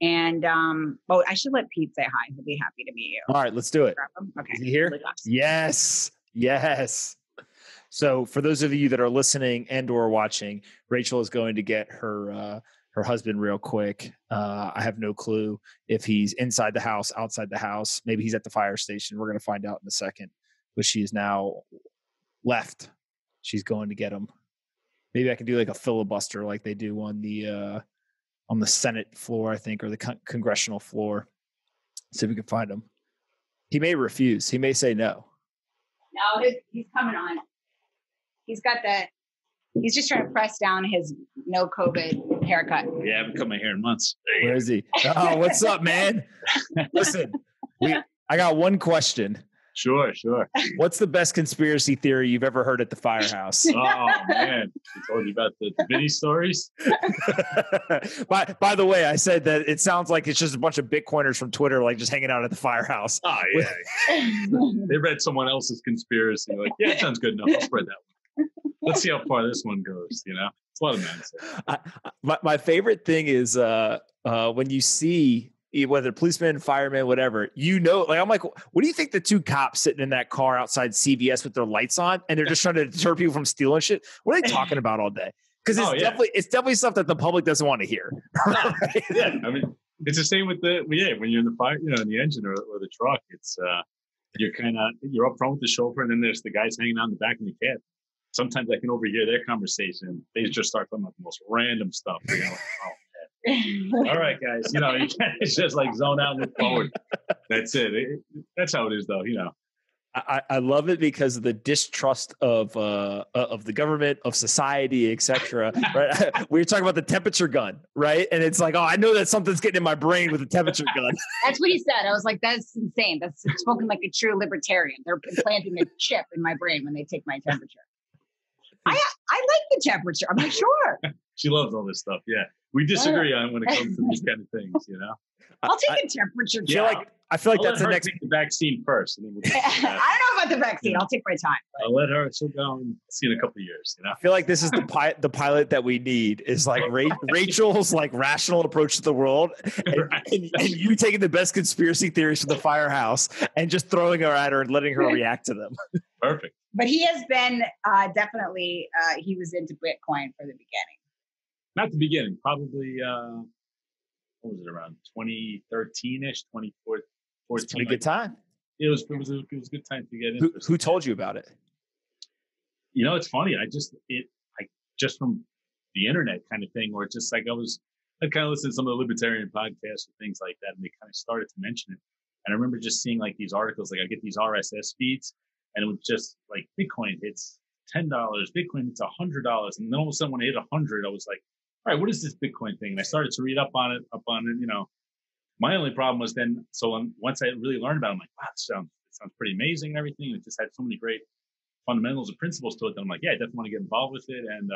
And I should let Pete say hi. He'll be happy to meet you. All right, let's do it. Okay. Is he here? Yes. So for those of you that are listening and or watching, Rachel is going to get her husband real quick. I have no clue if he's inside the house, outside the house. Maybe he's at the fire station. We're going to find out in a second. But she is now left. She's going to get him. Maybe I can do like a filibuster like they do on the Senate floor, I think, or the congressional floor. See if we can find him. He may refuse. He may say no. No, he's coming on. He's just trying to press down his no COVID haircut. Yeah, I haven't cut my hair in months. Where is he? Oh, what's up, man? Listen, I got one question. Sure. What's the best conspiracy theory you've ever heard at the firehouse? Oh, man. I told you about the Vinny stories. By the way, I said that it sounds like it's just a bunch of Bitcoiners from Twitter, like just hanging out at the firehouse. Oh, yeah. They read someone else's conspiracy. Like, yeah, it sounds good enough. I'll spread that one. Let's see how far this one goes, you know? It's a lot of nonsense. My favorite thing is when you see whether policeman, fireman, whatever, you know, like I'm like, what do you think the two cops sitting in that car outside CVS with their lights on and they're just trying to deter people from stealing shit? What are they talking about all day? Because it's definitely stuff that the public doesn't want to hear. Right? Yeah, I mean, it's the same with when you're in the fire, you know, in the engine or the truck. It's you're up front with the chauffeur, and then there's the guys hanging out in the back of the cab. Sometimes I can overhear their conversation. They just start talking about the most random stuff. You know, all right, guys. You know, you can't just like zone out and look forward. That's it. That's how it is, though. You know, I love it because of the distrust of the government, of society, etc. Right? We were talking about the temperature gun, right? And it's like, oh, I know that something's getting in my brain with a temperature gun. That's what he said. I was like, that's insane. That's spoken like a true libertarian. They're implanting a chip in my brain when they take my temperature. I like the temperature. I'm like, sure. She loves all this stuff. Yeah. We disagree on when it comes to these kind of things, you know? I'll take a temperature check. I feel like that's the next. Take the vaccine first. And then we'll I don't know about the vaccine. I'll take my time. But I'll let her. She'll go and see in a couple of years. You know. I feel like this is the pilot that we need. Is like Rachel's like rational approach to the world, and you taking the best conspiracy theories from the firehouse and just throwing her at her and letting her react to them. Perfect. But he has been definitely. He was into Bitcoin for the beginning. Not the beginning. Probably. What was it, around 2013-ish, 14. It's a pretty good time. It was a good time to get into. Who told you about it? You know, it's funny. I just from the internet kind of thing, or just like I kind of listened to some of the libertarian podcasts and things like that, and they kind of started to mention it. And I remember just seeing like these articles, like I get these RSS feeds, and it was just like Bitcoin hits $10, Bitcoin hits $100, and then all of a sudden when I hit 100, I was like, all right, what is this Bitcoin thing? And I started to read up on it. You know, my only problem was then, once I really learned about it, I'm like, wow, it sounds pretty amazing and everything. It just had so many great fundamentals and principles to it that I'm like, yeah, I definitely want to get involved with it. And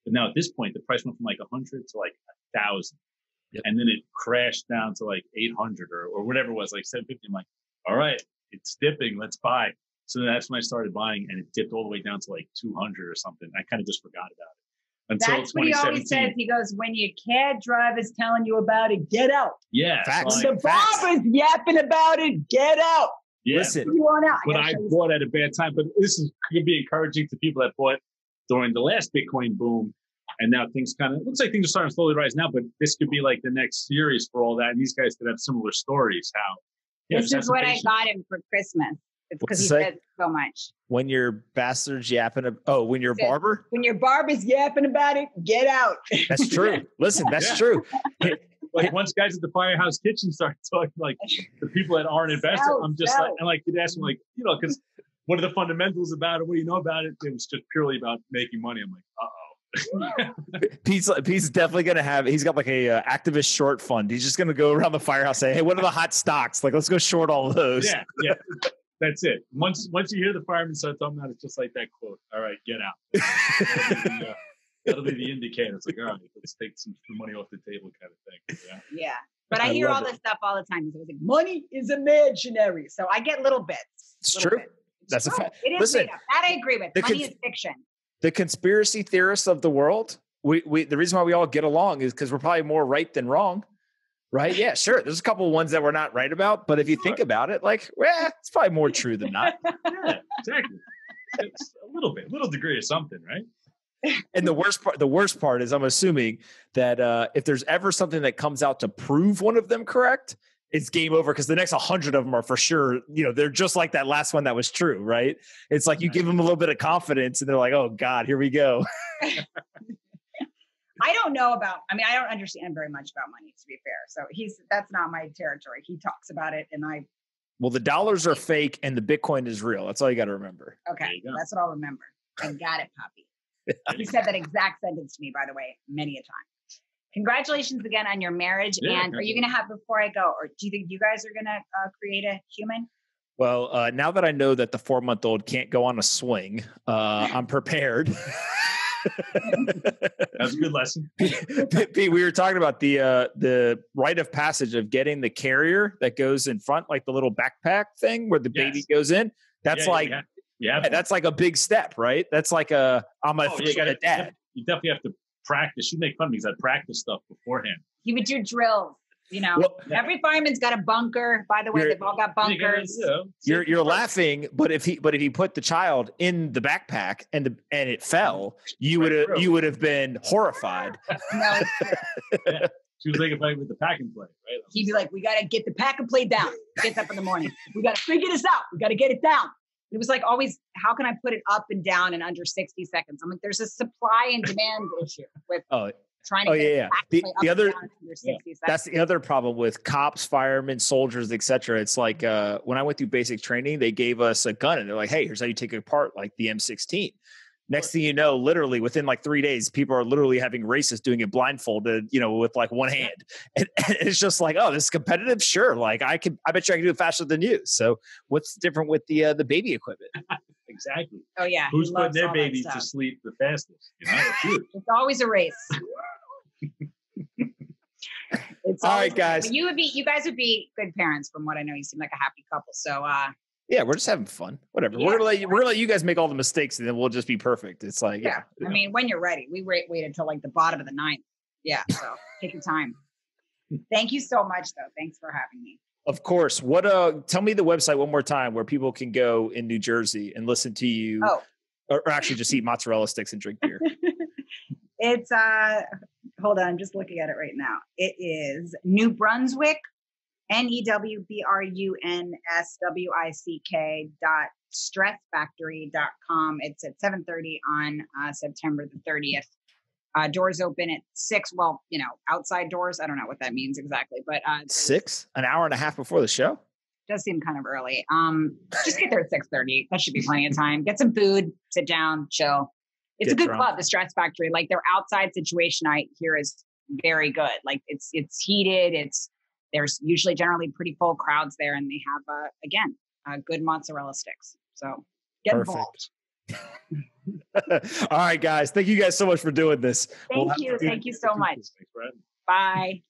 but now at this point, the price went from like 100 to like 1,000. Yep. And then it crashed down to like 800 or whatever it was, like 750. I'm like, all right, it's dipping. Let's buy. So then that's when I started buying, and it dipped all the way down to like 200 or something. I kind of just forgot about it. Until that's what he always says. He goes, when your cab driver's telling you about it, get out. Yeah. Facts. When the barber's yapping about it, get out. Yeah. Listen, but I bought at a bad time. But this could be encouraging to people that bought during the last Bitcoin boom. And now things looks like things are starting to slowly rise now, but this could be like the next series for all that. And these guys could have similar stories. This is what I got him for Christmas. It's because he says so much. When your bastard's yapping, when your barber? When your barber's yapping about it, get out. That's true. Listen, that's true. Like once guys at the Firehouse Kitchen start talking, like the people that aren't invested, I'm just like, and like you'd ask them, like, you know, because what are the fundamentals about it? What do you know about it? It was just purely about making money. I'm like, Pete's definitely gonna have. He's got like a activist short fund. He's just gonna go around the Firehouse, say, "Hey, what are the hot stocks? Like, let's go short all of those." Yeah. That's it. Once you hear the fireman start talking about it, it's just like that quote. All right, get out. That'll be the indicator. It's like, all right, let's take some money off the table, kind of thing. Yeah. But I hear all this stuff all the time. He's always like, money is imaginary. So I get little bits. It's true. That's a fact. It is made up. That I agree with. Money is fiction. The conspiracy theorists of the world, we the reason why we all get along is because we're probably more right than wrong, right? Yeah, sure. There's a couple of ones that we're not right about, but if you think about it, like, it's probably more true than not. Yeah, exactly. It's a little degree of something, right? And the worst part is, I'm assuming that if there's ever something that comes out to prove one of them correct, it's game over, because the next 100 of them are for sure, you know, they're just like that last one that was true, right? It's like you give them a little bit of confidence and they're like, oh God, here we go. I don't understand very much about money, to be fair. So that's not my territory. He talks about it and well, the dollars are fake and the Bitcoin is real. That's all you got to remember. Okay. That's what I'll remember. I got it, Poppy. He said that exact sentence to me, by the way, many a time. Congratulations again on your marriage. Yeah, and are you going to have, before I go, or do you think you guys are going to create a human? Well, now that I know that the 4-month-old can't go on a swing, I'm prepared. That's a good lesson. Pete, we were talking about the rite of passage of getting the carrier that goes in front, like the little backpack thing where the baby goes in. That's that's like a big step, right? That's like I'm a dad. You definitely have to practice. You make fun of me because I practice stuff beforehand. He would do drills. You know, every fireman's got a bunker. By the way, they've all got bunkers. You're laughing, but if he put the child in the backpack and it fell, you would have been horrified. No, she was like, with the pack and play, right? He'd be like, "We got to get the pack and play down." Gets up in the morning. We got to figure this out. We got to get it down. It was like always, how can I put it up and down in under 60 seconds? I'm like, there's a supply and demand issue with trying to get the other under 60 seconds. That's the other problem with cops, firemen, soldiers, etc. It's like when I went through basic training, they gave us a gun and they're like, hey, here's how you take it apart, like the M16. Next thing you know, literally within like 3 days, people are literally having races doing it blindfolded, you know, with like one hand. And it's just like, oh, this is competitive. Sure. Like I bet you I can do it faster than you. So what's different with the baby equipment? Exactly. Oh yeah. Who's putting their baby to sleep the fastest? You know, it's always a race. All right, guys. You guys would be good parents, from what I know. You seem like a happy couple. So yeah, we're just having fun. Whatever. Yeah. We're gonna let you guys make all the mistakes, and then we'll just be perfect. It's like, I mean, when you're ready, we waited till like the bottom of the 9th. Yeah, so take your time. Thank you so much, though. Thanks for having me. Of course. Tell me the website one more time where people can go in New Jersey and listen to you, or actually just eat mozzarella sticks and drink beer. It's hold on, I'm just looking at it right now. It is New Brunswick NEWBRUNSWICK.stressfactory.com. It's at 7:30 on September the 30th. Doors open at 6. Well, outside doors. I don't know what that means exactly, but 6, an hour and a half before the show. Does seem kind of early. Just get there at 6:30. That should be plenty of time. Get some food, sit down, chill. It's a good club, the Stress Factory. Like their outside situation, I hear is very good. Like it's heated. There's usually generally pretty full crowds there, and they have again good mozzarella sticks. So get involved. All right, guys. Thank you guys so much for doing this. Thank you so much. Thanks, Brad. Bye.